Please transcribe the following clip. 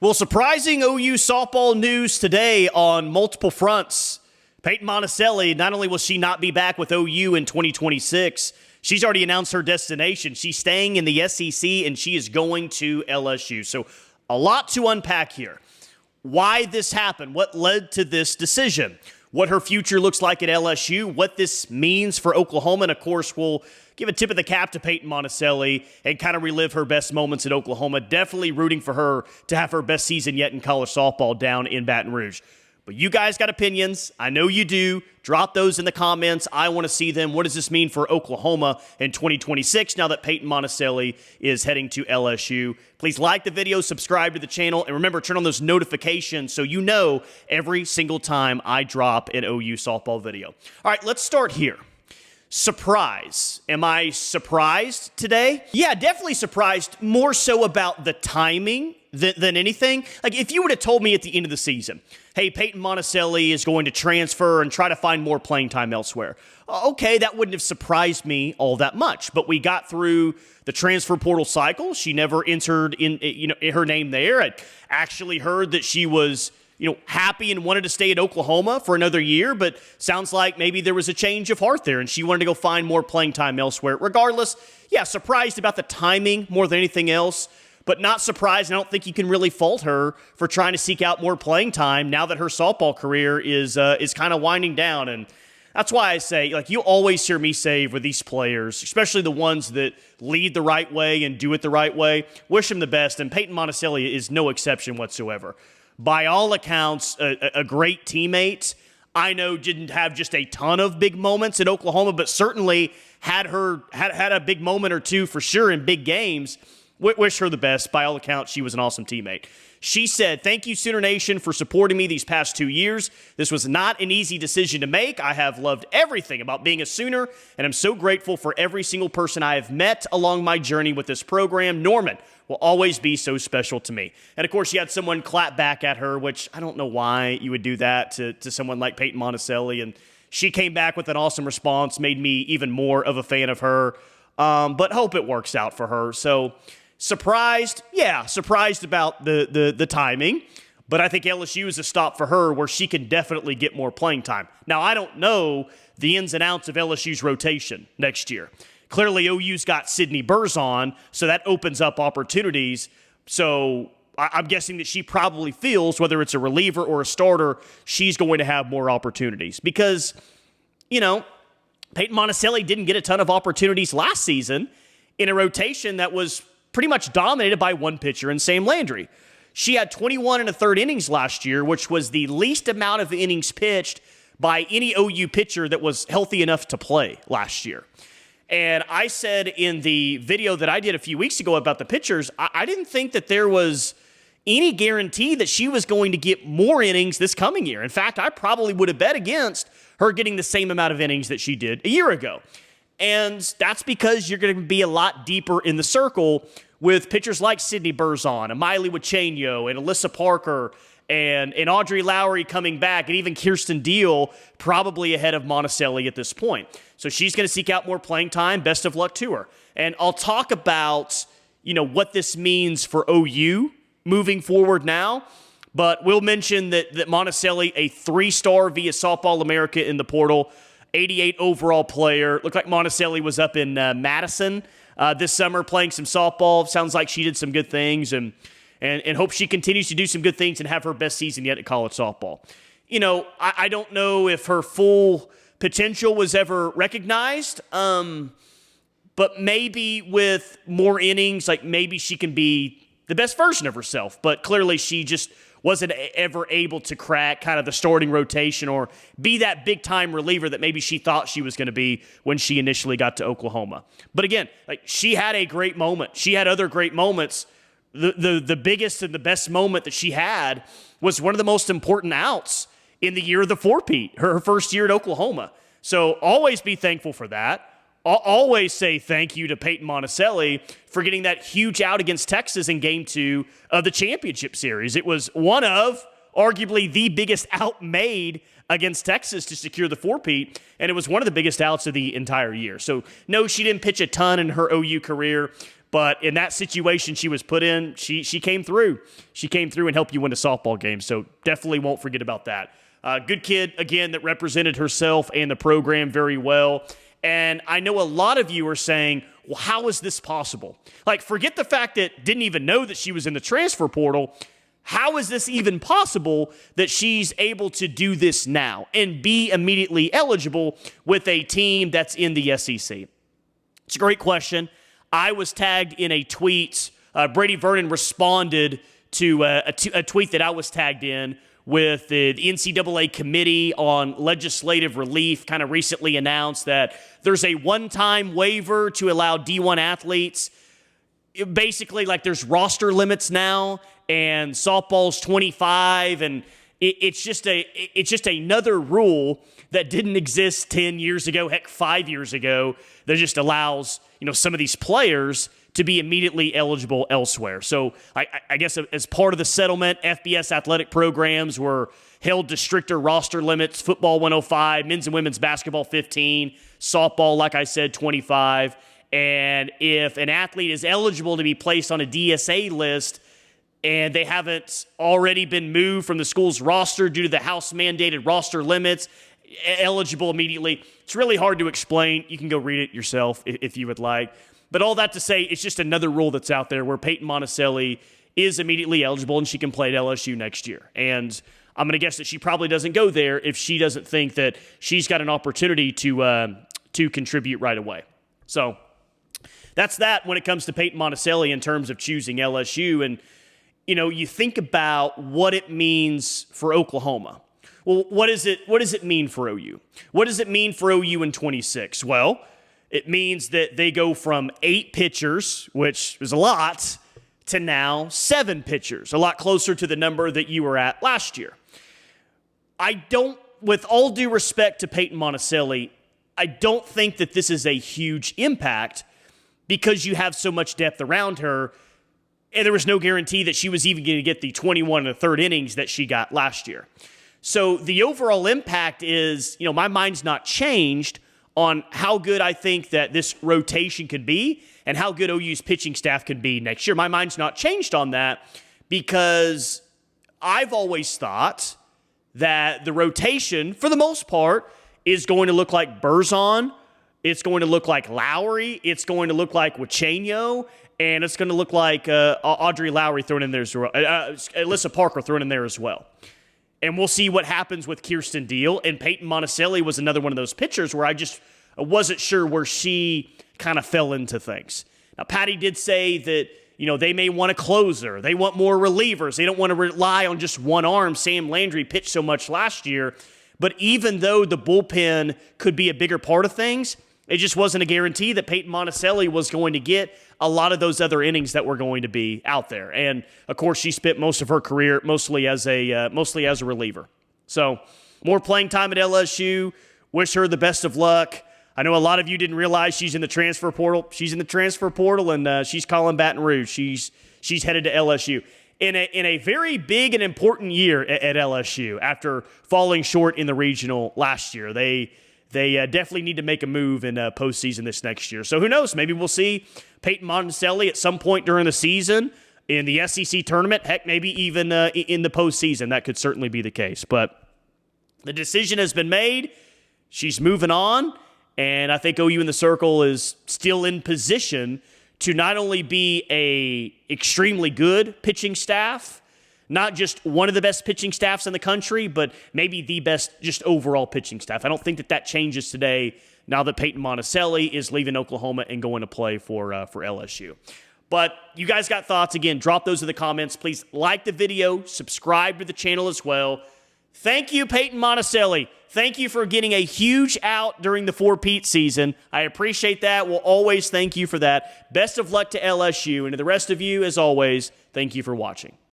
Well, surprising OU softball news today on multiple fronts. Paytn Monticelli, not only will she not be back with OU in 2026, she's already announced her destination. She's staying in the SEC, and she is going to LSU. So a lot to unpack here. Why this happened, what led to this decision, what her future looks like at LSU, what this means for Oklahoma, and of course, we'll give a tip of the cap to Paytn Monticelli and kind of relive her best moments at Oklahoma. Definitely rooting for her to have her best season yet in college softball down in Baton Rouge. But you guys got opinions. I know you do. Drop those in the comments. I want to see them. What does this mean for Oklahoma in 2026 now that Paytn Monticelli is heading to LSU? Please like the video, subscribe to the channel, and remember, turn on those notifications so you know every single time I drop an OU softball video. All right, let's start here. Surprise. Am I surprised today? Yeah, definitely surprised, more so about the timing than anything. Like, if you would have told me at the end of the season, hey, Paytn Monticelli is going to transfer and try to find more playing time elsewhere, okay, that wouldn't have surprised me all that much. But we got through the transfer portal cycle. She never entered in her name there. I actually heard that she was happy and wanted to stay at Oklahoma for another year, but sounds like maybe there was a change of heart there and she wanted to go find more playing time elsewhere. Regardless, yeah, surprised about the timing more than anything else, but not surprised. I don't think you can really fault her for trying to seek out more playing time now that her softball career is kind of winding down. And that's why I say, like, you always hear me say with these players, especially the ones that lead the right way and do it the right way, wish them the best. And Paytn Monticelli is no exception whatsoever. By all accounts, a great teammate. I know didn't have just a ton of big moments at Oklahoma, but certainly had a big moment or two for sure in big games. Wish her the best. By all accounts, she was an awesome teammate. She said, "Thank you, Sooner Nation, for supporting me these past 2 years. This was not an easy decision to make. I have loved everything about being a Sooner, and I'm so grateful for every single person I have met along my journey with this program. Norman will always be so special to me." And of course, she had someone clap back at her, which I don't know why you would do that to someone like Paytn Monticelli. And she came back with an awesome response, made me even more of a fan of her. But hope it works out for her. So surprised, yeah, surprised about the timing. But I think LSU is a stop for her where she can definitely get more playing time. Now, I don't know the ins and outs of LSU's rotation next year. Clearly, OU's got Sydney Berzon, so that opens up opportunities. So I'm guessing that she probably feels, whether it's a reliever or a starter, she's going to have more opportunities. Because, Paytn Monticelli didn't get a ton of opportunities last season in a rotation that was pretty much dominated by one pitcher in Sam Landry. She had 21 1/3 innings last year, which was the least amount of innings pitched by any OU pitcher that was healthy enough to play last year. And I said in the video that I did a few weeks ago about the pitchers, I didn't think that there was any guarantee that she was going to get more innings this coming year. In fact, I probably would have bet against her getting the same amount of innings that she did a year ago. And that's because you're going to be a lot deeper in the circle with pitchers like Sydney Berzon, and Miley Wachenio, and Alyssa Parker, and Audrey Lowry coming back, and even Kirsten Deal probably ahead of Monticelli at this point. So she's going to seek out more playing time. Best of luck to her. And I'll talk about, what this means for OU moving forward now. But we'll mention that Monticelli, a 3-star via Softball America in the portal, 88 overall player. Looked like Monticelli was up in Madison this summer playing some softball. Sounds like she did some good things, and hope she continues to do some good things and have her best season yet at college softball. I don't know if her full potential was ever recognized, but maybe with more innings, like maybe she can be the best version of herself. But clearly she just wasn't ever able to crack kind of the starting rotation or be that big-time reliever that maybe she thought she was going to be when she initially got to Oklahoma. But again, she had a great moment. She had other great moments. The biggest and the best moment that she had was one of the most important outs in the year of the four-peat, her first year at Oklahoma. So always be thankful for that. I'll always say thank you to Paytn Monticelli for getting that huge out against Texas in Game 2 of the championship series. It was one of, arguably, the biggest out made against Texas to secure the four-peat, and it was one of the biggest outs of the entire year. So, no, she didn't pitch a ton in her OU career, But in that situation she was put in, she came through. She came through and helped you win a softball game. So definitely won't forget about that. Good kid, again, that represented herself and the program very well. And I know a lot of you are saying, well, how is this possible? Like, forget the fact that didn't even know that she was in the transfer portal. How is this even possible that she's able to do this now and be immediately eligible with a team that's in the SEC? It's a great question. I was tagged in a tweet. Brady Vernon responded to a tweet that I was tagged in with the NCAA Committee on Legislative Relief kind of recently announced that there's a one-time waiver to allow D1 athletes. Basically, like, there's roster limits now, and softball's 25, and it's just another rule that didn't exist 10 years ago, heck, 5 years ago, that just allows, some of these players to be immediately eligible elsewhere. So I guess as part of the settlement, FBS athletic programs were held to stricter roster limits. Football 105, men's and women's basketball 15, softball, like I said, 25. And if an athlete is eligible to be placed on a DSA list and they haven't already been moved from the school's roster due to the House-mandated roster limits, eligible immediately. It's really hard to explain. You can go read it yourself if you would like. But all that to say, it's just another rule that's out there where Paytn Monticelli is immediately eligible and she can play at LSU next year. And I'm going to guess that she probably doesn't go there if she doesn't think that she's got an opportunity to contribute right away. So that's that when it comes to Paytn Monticelli in terms of choosing LSU. And, you think about what it means for Oklahoma. Well, what does it mean for OU? What does it mean for OU in 26? Well, it means that they go from 8 pitchers, which is a lot, to now 7 pitchers, a lot closer to the number that you were at last year. With all due respect to Paytn Monticelli, I don't think that this is a huge impact because you have so much depth around her, and there was no guarantee that she was even going to get the 21 and a third innings that she got last year. So the overall impact is, my mind's not changed on how good I think that this rotation could be and how good OU's pitching staff could be next year. My mind's not changed on that because I've always thought that the rotation, for the most part, is going to look like Berzon, it's going to look like Lowry, it's going to look like Wachenio, and it's going to look like Audrey Lowry thrown in there as well, Alyssa Parker thrown in there as well. And we'll see what happens with Kirsten Deal. And Paytn Monticelli was another one of those pitchers where I just wasn't sure where she kind of fell into things. Now, Patty did say that, they may want a closer. They want more relievers. They don't want to rely on just one arm. Sam Landry pitched so much last year. But even though the bullpen could be a bigger part of things, it just wasn't a guarantee that Paytn Monticelli was going to get a lot of those other innings that were going to be out there. And, of course, she spent most of her career mostly as a reliever. So, more playing time at LSU. Wish her the best of luck. I know a lot of you didn't realize she's in the transfer portal. She's in the transfer portal, and she's calling Baton Rouge. She's headed to LSU. In a very big and important year at LSU after falling short in the regional last year. They definitely need to make a move in postseason this next year. So who knows? Maybe we'll see Paytn Monticelli at some point during the season in the SEC tournament. Heck, maybe even in the postseason. That could certainly be the case. But the decision has been made. She's moving on. And I think OU in the Circle is still in position to not only be a extremely good pitching staff, not just one of the best pitching staffs in the country, but maybe the best just overall pitching staff. I don't think that changes today now that Paytn Monticelli is leaving Oklahoma and going to play for LSU. But you guys got thoughts, again, drop those in the comments. Please like the video, subscribe to the channel as well. Thank you, Paytn Monticelli. Thank you for getting a huge out during the 4-peat season. I appreciate that. We'll always thank you for that. Best of luck to LSU. And to the rest of you, as always, thank you for watching.